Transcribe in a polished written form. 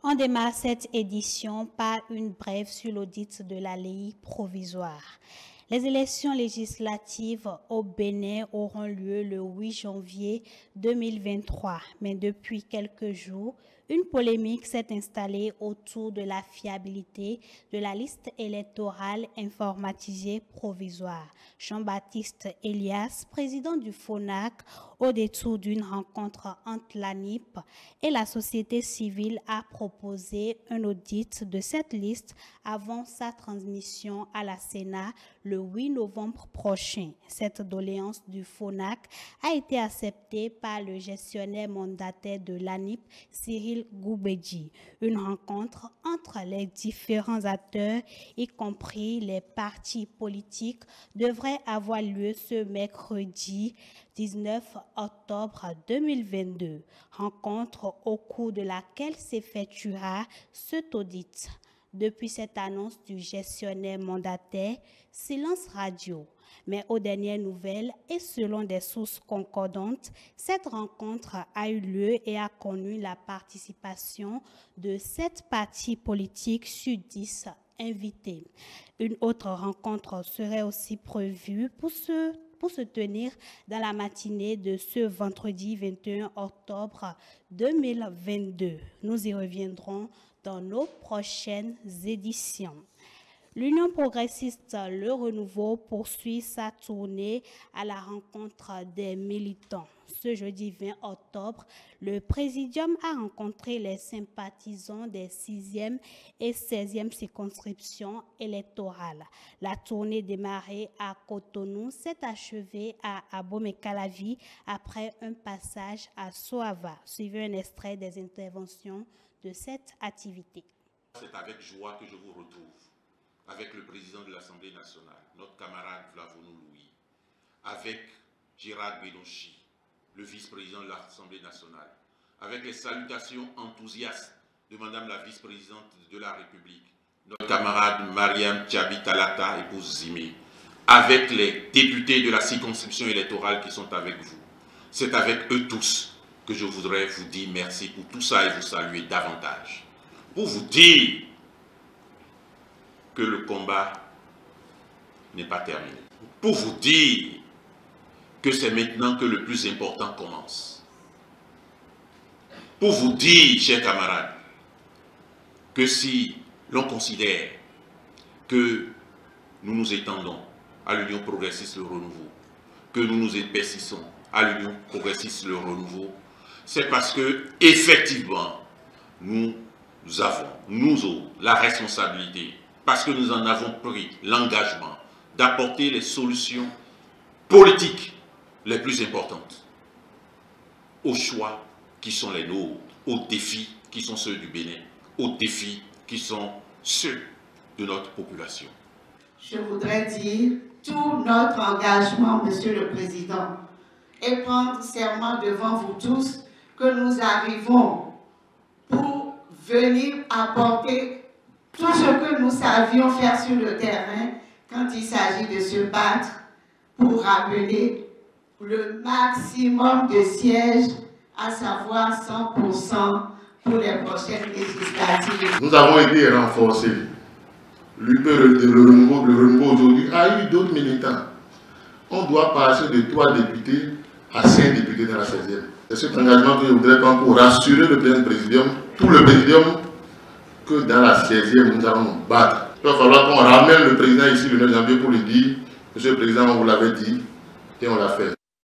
On démarre cette édition par une brève sur l'audit de la LEI provisoire. Les élections législatives au Bénin auront lieu le 8 janvier 2023, mais depuis quelques jours, une polémique s'est installée autour de la fiabilité de la liste électorale informatisée provisoire. Jean-Baptiste Elias, président du FONAC, au détour d'une rencontre entre l'ANIP et la société civile, a proposé un audit de cette liste avant sa transmission à la Sénat le 8 novembre prochain. Cette doléance du FONAC a été acceptée par le gestionnaire mandataire de l'ANIP, Cyril Goubedji. Une rencontre entre les différents acteurs, y compris les partis politiques, devrait avoir lieu ce mercredi 19 octobre 2022. Rencontre au cours de laquelle s'effectuera cet audit. Depuis cette annonce du gestionnaire mandataire, silence radio. Mais aux dernières nouvelles et selon des sources concordantes, cette rencontre a eu lieu et a connu la participation de 7 partis politiques sur 10 invités. Une autre rencontre serait aussi prévue pour se tenir dans la matinée de ce vendredi 21 octobre 2022. Nous y reviendrons dans nos prochaines éditions. L'Union progressiste Le Renouveau poursuit sa tournée à la rencontre des militants. Ce jeudi 20 octobre, le Présidium a rencontré les sympathisants des 6e et 16e circonscriptions électorales. La tournée démarrée à Cotonou s'est achevée à Abomey-Calavi après un passage à Soava. Suivez un extrait des interventions de cette activité. C'est avec joie que je vous retrouve, avec le président de l'Assemblée nationale, notre camarade Flavonou Louis, avec Gérard Bénonchi, le vice-président de l'Assemblée nationale, avec les salutations enthousiastes de Madame la vice-présidente de la République, notre camarade Mariam Tchabi Talata, épouse Zimé, avec les députés de la circonscription électorale qui sont avec vous. C'est avec eux tous que je voudrais vous dire merci pour tout ça et vous saluer davantage. Pour vous dire que le combat n'est pas terminé. Pour vous dire que c'est maintenant que le plus important commence. Pour vous dire, chers camarades, que si l'on considère que nous nous étendons à l'Union progressiste Le Renouveau, que nous nous épaississons à l'Union progressiste Le Renouveau, c'est parce que, effectivement, nous avons, nous autres, la responsabilité, parce que nous en avons pris l'engagement d'apporter les solutions politiques les plus importantes aux choix qui sont les nôtres, aux défis qui sont ceux du Bénin, aux défis qui sont ceux de notre population. Je voudrais dire tout notre engagement, Monsieur le Président, et prendre serment devant vous tous que nous arrivons pour venir apporter tout ce que nous savions faire sur le terrain quand il s'agit de se battre pour ramener le maximum de sièges, à savoir 100% pour les prochaines législatives. Nous avons été renforcés. Le renouveau aujourd'hui a eu d'autres militants. On doit passer de 3 députés à 5 députés dans la 16e. C'est cet engagement que je voudrais prendre pour rassurer le président, tout le présidium, que dans la 16e, nous allons nous battre. Il va falloir qu'on ramène le président ici le 9 janvier pour lui dire, Monsieur le Président, on vous l'avait dit, et on l'a fait.